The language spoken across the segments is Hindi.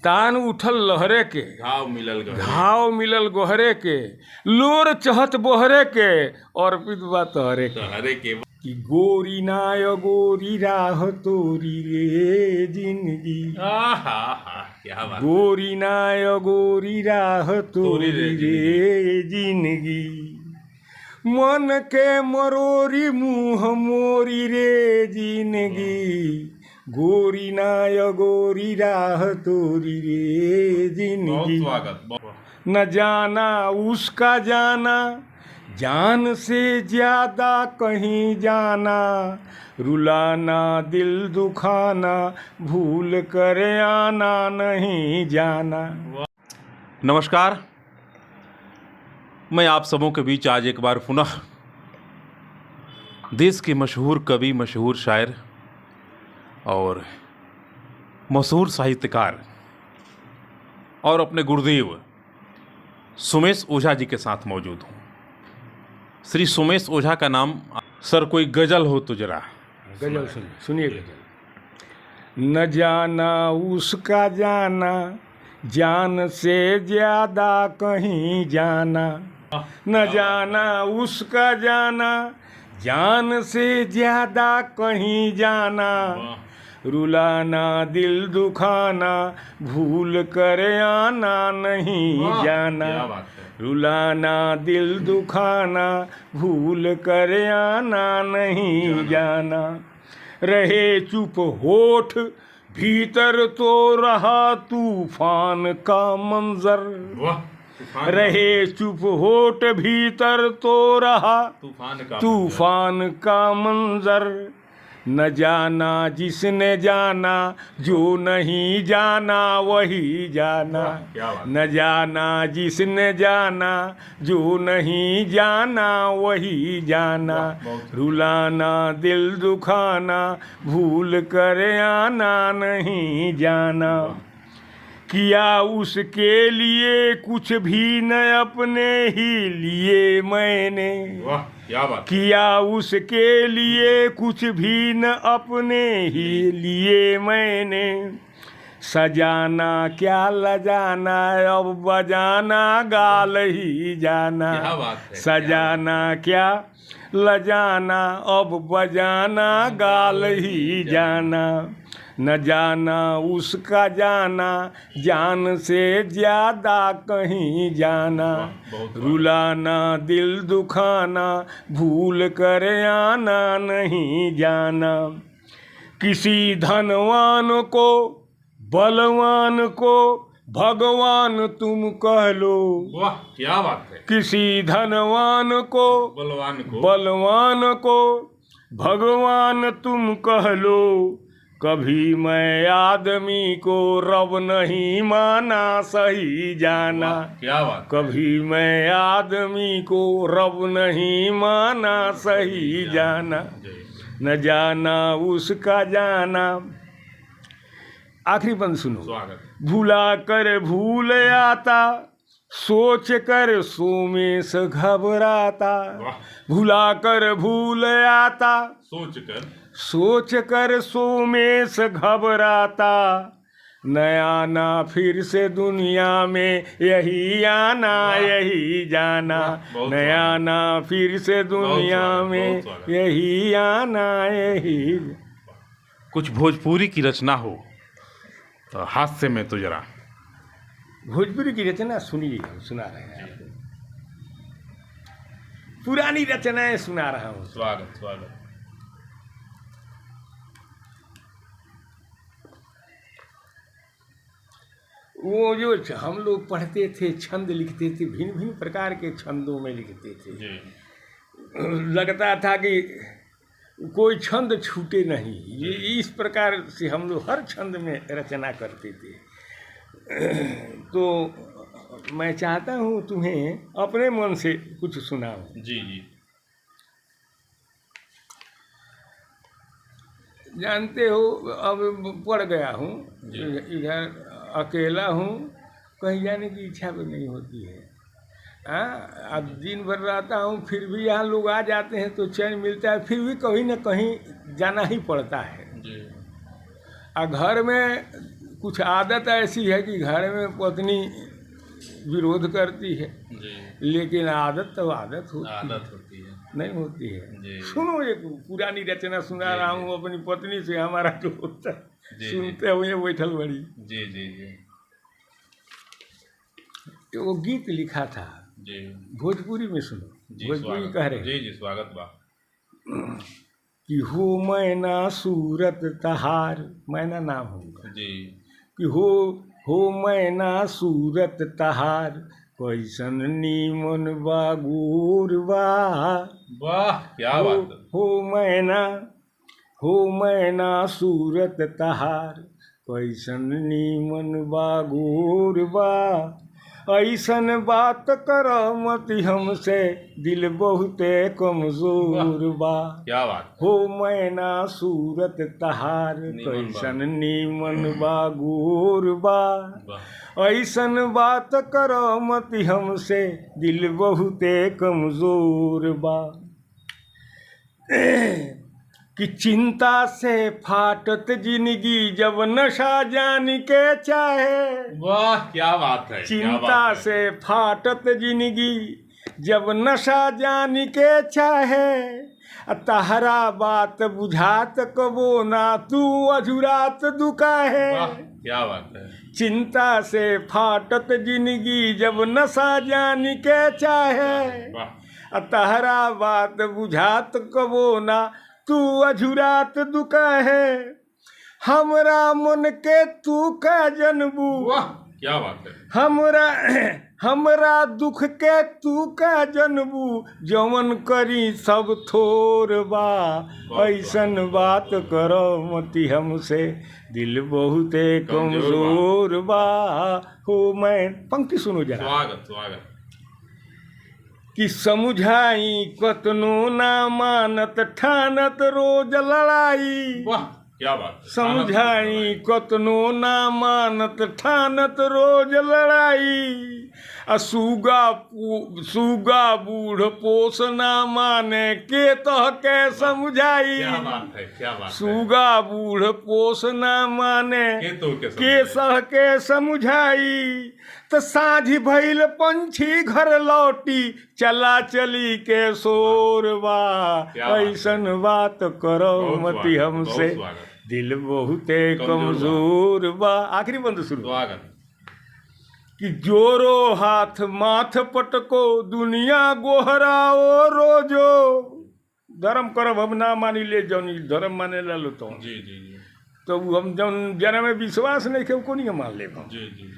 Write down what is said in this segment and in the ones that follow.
तान उठल लहरे के, घाव मिलल गोहरे के, लोर चहत बोहरे के, और पितवा तहरे के कि गोरी नाय गोरी राह तोरी रे जिंदगी, क्या बात, गोरी नाय गोरी राह तोरी रे जिंदगी, मन के मरोरी मुँह मोरी रे जिंदगी, गोरी नाय गोरी राह तोरी रे जिंदगी। न जाना उसका जाना, जान से ज्यादा कहीं जाना, रुलाना दिल दुखाना, भूल कर आना नहीं जाना। नमस्कार, मैं आप सबों के बीच आज एक बार पुनः देश के मशहूर कवि, मशहूर शायर और मशहूर साहित्यकार और अपने गुरुदेव सुमेश ओझा जी के साथ मौजूद हूँ। श्री सुमेश ओझा का नाम, सर कोई गज़ल हो तो जरा गज़ल सुनिए गज़ल। न जाना उसका जाना, जान से ज़्यादा कहीं जाना, न जाना उसका जाना, जान से ज़्यादा कहीं जाना, रुलाना दिल दुखाना, भूल कर आना नहीं जाना, रुलाना दिल दुखाना, भूल कर आना नहीं जाना। रहे चुप होठ भीतर तो रहा तूफान का मंजर, रहे चुप होठ भीतर तो रहा तूफान का मंजर। न जाना जिसने जाना, जो नहीं जाना वही जाना, न जाना जिसने जाना, जो नहीं जाना वही जाना, रुलाना दिल दुखाना, भूल कर आना नहीं जाना। किया उसके लिए कुछ भी न अपने ही लिए मैंने, क्या बात, किया उसके लिए कुछ भी न अपने ही लिए मैंने, सजाना क्या लजाना, अब बजाना गाल ही जाना, सजाना क्या लजाना, अब बजाना गाल ही जाना। न जाना उसका जाना, जान से ज़्यादा कहीं जाना, रुलाना दिल दुखाना, भूल कर आना नहीं जाना। किसी धनवान को बलवान को भगवान तुम कह लो, वाह क्या बात है, किसी धनवान को बलवान को भगवान तुम कह लो, कभी मैं आदमी को रब नहीं माना सही जाना, क्या बात, कभी मैं आदमी को रब नहीं माना सही जाना। न जाना उसका जाना। आखिरी बंद सुनो। भूला कर भूल आता, सोच कर सोमेश घबराता, भूला कर भूल आता, सोच कर सोमेश घबराता, नया ना फिर से दुनिया में यही आना यही जाना, नया ना फिर से दुनिया में यही आना यही। कुछ भोजपुरी की रचना हो तो हास्य में तो जरा। भोजपुरी की रचना सुनिए, सुना रहे हैं आपको, पुरानी रचनाएं सुना रहा हूँ। स्वागत स्वागत। वो जो हम लोग पढ़ते थे, छंद लिखते थे, भिन्न भिन्न प्रकार के छंदों में लिखते थे जी। लगता था कि कोई छंद छूटे नहीं। ये इस प्रकार से हम लोग हर छंद में रचना करते थे। तो मैं चाहता हूँ तुम्हें अपने मन से कुछ सुनाऊं। जी जी। जानते हो, अब पढ़ गया हूँ, इधर अकेला हूँ, कहीं जाने की इच्छा भी नहीं होती है। अब दिन भर रहता हूँ, फिर भी यहाँ लोग आ जाते हैं तो चैन मिलता है, फिर भी कहीं न कहीं जाना ही पड़ता है। जी। घर में कुछ आदत ऐसी है कि घर में पत्नी विरोध करती है, जी, लेकिन आदत तो आदत होती है, आदत होती है। नहीं होती है। जी। सुनो, एक पुरानी रचना सुना जी, रहा जी। हूँ अपनी पत्नी से, हमारा जो होता है, जी, सुनते हुए बैठल बड़ी। जी जी जी वो गीत लिखा था, जी भोजपुरी में सुनो, जी, भोजपुरी स्वागत। कह रहे जी जी, स्वागत बा। कि हो मैना सूरत तहार, मैना नाम होगा, जी, कि हो मैना सूरत तहार, कैसन नीमन बा गोर बा। वाह, क्या हो बात है। हो मैना सूरत तहार, कैसन नीमन बा गोर बा। ऐसन बात कर मत हमसे, दिल बहुते कमजोर बा। क्या बात। हो मैना सूरत तहार, नीमन बा। कैसन नीमन बा गोर बा। वाह, ऐसन बात कर मत हमसे, दिल बहुते कमजोर बा। कि चिंता से फाटत जिंदगी, जब नशा जान के चाहे। वाह, क्या बात है। क्या चिंता बात है। से फाटत जिंदगी, जब नशा जान के चाहे। तहरा बात बुझात कबो ना, तू अझुरात दुकाहे। वाह, क्या बात है। चिंता से फाटत जिंदगी, जब नशा जान के चाहे। वाह, तहरा बात बुझात कबो ना, तू अझुरात दुकाहे। हमरा मन के तू का जनबू, वाह, क्या बात है। हमरा दुख के तू का जनबू, जवन करी सब थोर बा। ऐसन बात करो मती हमसे, दिल बहुते कमजोर बा। हो मैं, पंक्ति सुनो जरा। स्वागत स्वागत। कि समझाई कतनो ना मानत, ठानत रोज लड़ाई। वाह, क्या बात है। समझाई कतनो ना मानत, ठानत रोज लड़ाई। सूगा बूढ़ पोस ना माने, के तह के समझाई। क्या बात है, क्या बात है। सूगा बूढ़ पोस ना माने, के के सह के समझाई। तो साँझ भइल पंछी घर लौटी, चला चली के शोरबा। ऐसन बात करो मती हमसे, दिल बहुते कमजोर बा। आखिरी बंद शुरू। स्वागत। कि जोरो हाथ माथ पटको, दुनिया गोहराओ रोजो। धर्म करब हम ना मानी ले, जौन धर्म माने ला लो तो जी जी जी तो हम जौन जना में विश्वास नहीं के को नहीं मान ले। जी जी।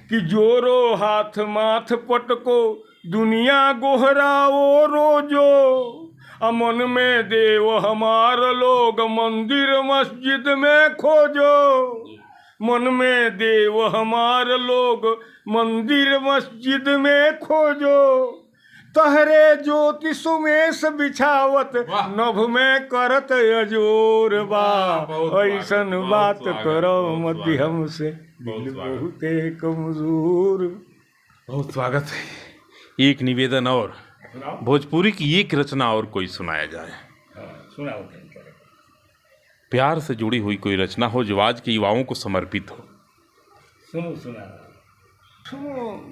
कि जोरो हाथ माथ पटको, दुनिया गोहराओ रोजो। अमन में देव हमार लोग, मंदिर मस्जिद में खोजो। मन में देव हमार लोग, मंदिर मस्जिद में खोजो। तहरे ज्योति सुमेश बिछावत, नभ में करत अजोर बा। ऐसन बात करो मत हमसे, दिल बहुते कमजोर। बहुत स्वागत है। एक निवेदन और, भोजपुरी की एक रचना और कोई सुनाया जाए। सुनाओ। प्यार से जुड़ी हुई कोई रचना हो जो आज के युवाओं को समर्पित हो। सुनो,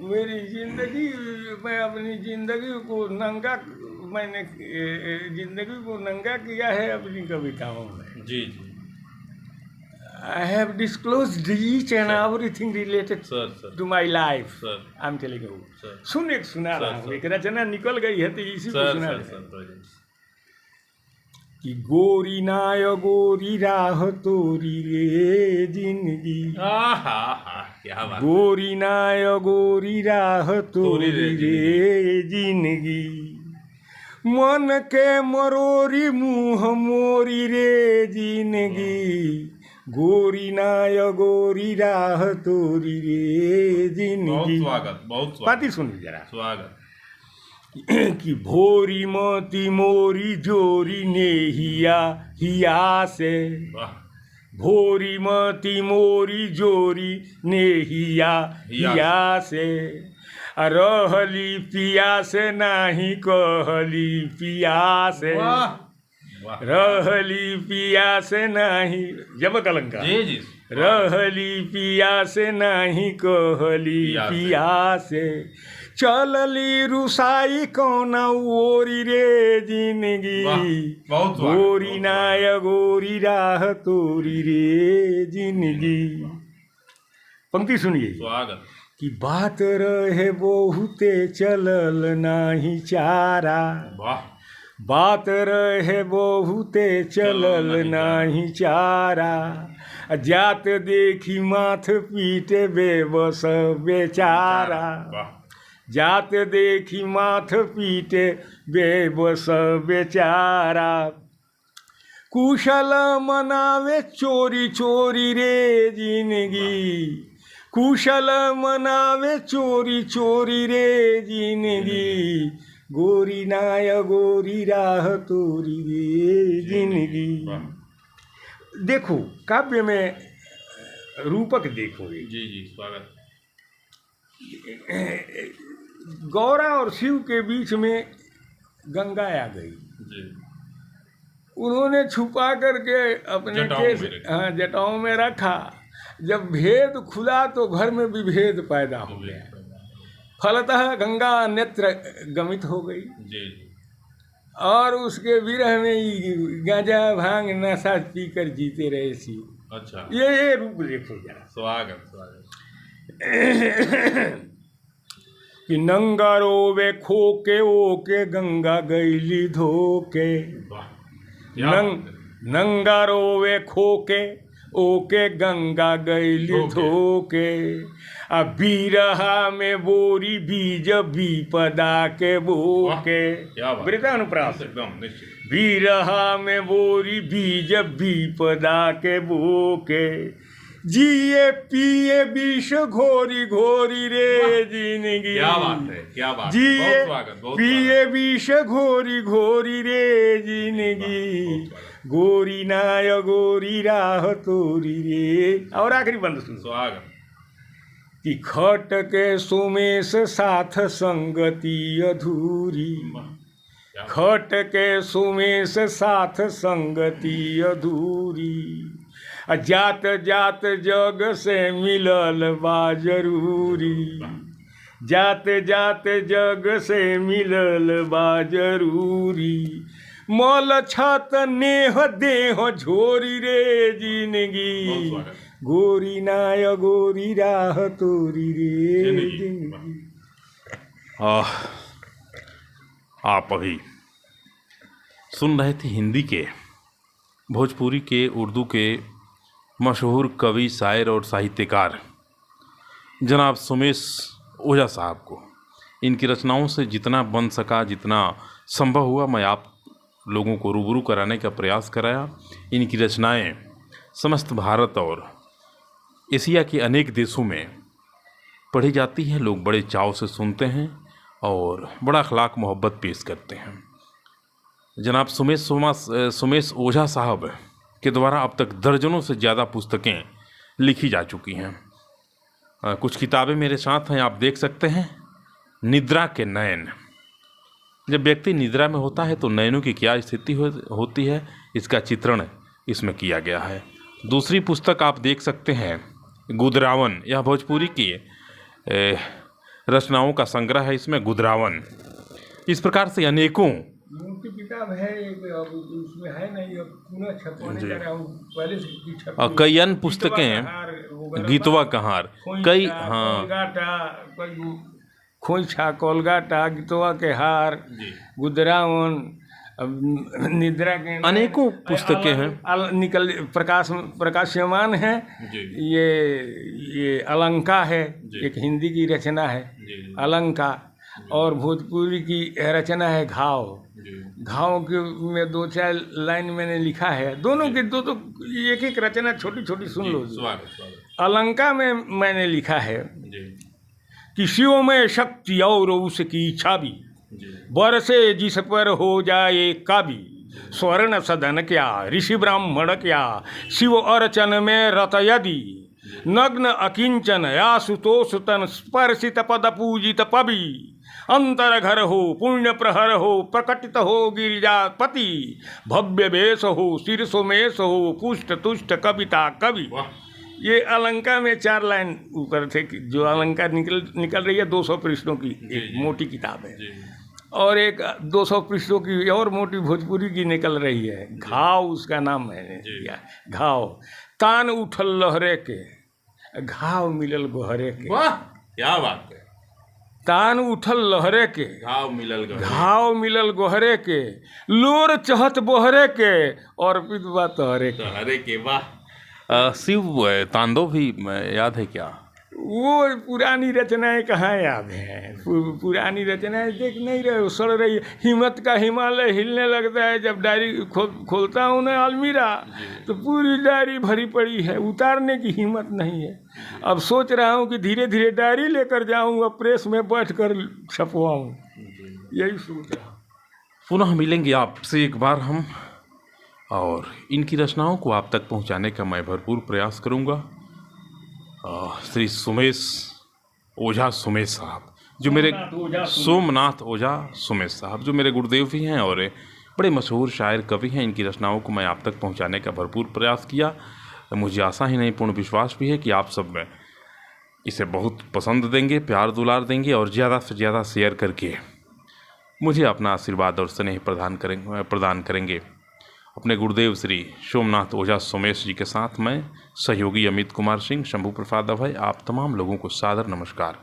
मेरी जिंदगी, मैं अपनी जिंदगी को नंगा, मैंने जिंदगी को नंगा किया है अपनी कविताओं में। जी जी। I have disclosed each and everything related sir to my life. Sir I'm telling you. Sir सुन, एक सुना रहा हूँ, एक रचना निकल गई है तो इसी को सुना रहा हूँ। कि गोरी नाय गोरी राह तोरी रे जिंदगी। क्या बात। गोरी नाय गोरी राह तोरी रे जिंदगी। मन के मरोरी मुँह मोरी रे जिंदगी। गोरी नाय गोरी राह तोरी रे जिंदगी। स्वागत, बहुत स्वागत। पाती सुनिए जरा। स्वागत। कि भोरी मोती मोरी जोरी ने हिया से। भोरी मोती मोरी जोरी ने हिया से। रहली पिया से नाही कहली पिया से। रहली पिया से नाही, जब कलंका। जी जी। रहली पियासे नहीं कहली पियासे चलली रुसाई कौना ओरी रे जिंदगी गोरी नाय गोरी राह तोरी रे जिंदगी। पंक्ति सुनिए कि बात रहे बहुते चलल नाही चारा, बात रहे बहुते चलल नाही चारा, जात देखी माथ पीटे बेबस बेचारा, जात देखी माथ पीटे बेबस बेचारा, कुशल मनावे चोरी चोरी रे जिंदगी, कुशल मनावे चोरी चोरी रे जिंदगी, गोरी नाय गोरी राह तोरी रे जिंदगी। देखो काव्य में रूपक देखो। जी स्वागत। गौरा और शिव के बीच में गंगा आ गई जी। उन्होंने छुपा करके अपने जटाओं में रखा। जब भेद खुला तो घर में विभेद पैदा हो गया, फलतः गंगा नेत्र गमित हो गई जी। और उसके विरह में ही गांजा भांग नशा पीकर जीते रहे शिव। अच्छा, ये रूप देखो जरा। स्वागत। कि नंगा रोवे खोके ओके गंगा गईली धोके, नंगा रोवे खोके ओके गंगा गईली धोके, अब बीरहा में बोरी बीज विपदा के बोके। वृता अनुप्रास एकदम निश्चित। बीरहा में बोरी बीज विपदा के बोके, जिए पिए विष घोरी घोरी रे जिंदगी। क्या बात है, क्या बात। जिए पिए विष घोरी घोरी रे जिंदगी, गोरी नाय गोरी राह तोरी रे। और आखिरी बंद सुन। स्वागत। कि खट के सोमेश साथ संगति अधूरी, खट के सोमेश साथ संगति अधूरी, जात जात जग से मिलल बा जरूरी, जात जात जग से मिलल बा जरूरी, मल छत नेह देह झोरी रे जिंदगी, गोरी नाय गोरी राह तोरी रे जिंदगी। आप अभी सुन रहे थे हिंदी के, भोजपुरी के, उर्दू के मशहूर कवि, शायर और साहित्यकार जनाब सुमेश ओझा साहब को। इनकी रचनाओं से जितना बन सका, जितना संभव हुआ, मैं आप लोगों को रूबरू कराने का प्रयास कराया। इनकी रचनाएं समस्त भारत और एशिया के अनेक देशों में पढ़ी जाती हैं। लोग बड़े चाव से सुनते हैं और बड़ा अखलाक मोहब्बत पेश करते हैं। जनाब सुमेश ओझा साहब के द्वारा अब तक दर्जनों से ज़्यादा पुस्तकें लिखी जा चुकी हैं। कुछ किताबें मेरे साथ हैं, आप देख सकते हैं। निद्रा के नयन, जब व्यक्ति निद्रा में होता है तो नयनों की क्या स्थिति होती है, इसका चित्रण इसमें किया गया है। दूसरी पुस्तक आप देख सकते हैं, गुदरावन। यह भोजपुरी की रचनाओं का संग्रह है, इसमें गुदरावन। इस प्रकार से अनेकों उनकी किताब है, उसमें है नहीं, पुनः छपवाने जा रहा हूं, पहले से छप। और कई अन्य पुस्तकें, गीतवा कहार, कई खोइछा कोलगाटा, गीतवा के हार, गुदरावन, निद्रा के अनेकों पुस्तकें हैं। निकल प्रकाश्यमान है। ये अलंका है, एक हिंदी की रचना है अलंका, और भोजपुरी की रचना है घाव। घाव के में 2-4 लाइन मैंने लिखा है, दोनों की दो एक एक रचना छोटी छोटी सुन लो। अलंका में मैंने लिखा है कि शिव में शक्ति और उसकी इच्छा भी, बरसे जिस पर हो जाए काबी, स्वर्ण सदन क्या ऋषि ब्राह्मण क्या, शिव अर्चन में रत यदि, नग्न अकिंचन या सुतोष तन स्पर्शित पद पूजित पवि, अंतर घर हो पुण्य प्रहर हो, प्रकटित हो गिरिजापति, भव्य वेश हो सिर सुमेश हो, पुष्ट तुष्ट कविता कवि। ये अलंका में 4 लाइन ऊपर थे कि जो अलंका निकल रही है 200 पृष्ठों की एक मोटी किताब है, और एक 200 पृष्ठों की और मोटी भोजपुरी की निकल रही है, घाव उसका नाम है, घाव। तान उठल लहरे के, घाव मिलल गोहरे के। वाह, क्या बात है। तान उठल लहरे के, घाव मिलल गहरे, घाव मिलल गोहरे के, लोर चहत बोहरे के, और विधवा तोहरे के। हरे के। वाह। शिव तांडव भी याद है क्या? वो पुरानी रचनाएं कहाँ याद हैं? पुरानी रचनाएं देख नहीं रहे, सड़ रही है। हिम्मत का हिमालय हिलने लगता है जब डायरी खोलता हूँ ना अलमीरा, तो पूरी डायरी भरी पड़ी है, उतारने की हिम्मत नहीं है। अब सोच रहा हूँ कि धीरे धीरे डायरी लेकर जाऊँ और प्रेस में बैठ कर छपवाऊँ, यही सोच रहा हूँ। पुनः मिलेंगे आपसे एक बार हम, और इनकी रचनाओं को आप तक पहुंचाने का मैं भरपूर प्रयास करूंगा। श्री सुमेश ओझा सुमेश साहब, जो मेरे सोमनाथ ओझा सुमेश साहब, जो मेरे गुरुदेव भी हैं और बड़े मशहूर शायर कवि हैं, इनकी रचनाओं को मैं आप तक पहुंचाने का भरपूर प्रयास किया। मुझे आशा ही नहीं, पूर्ण विश्वास भी है कि आप सब इसे बहुत पसंद देंगे, प्यार दुलार देंगे, और ज़्यादा से ज़्यादा शेयर करके मुझे अपना आशीर्वाद और स्नेह प्रदान करेंगे। अपने गुरुदेव श्री सोमनाथ ओझा सुमेश जी के साथ मैं सहयोगी अमित कुमार सिंह, शंभू प्रसाद अभय, आप तमाम लोगों को सादर नमस्कार।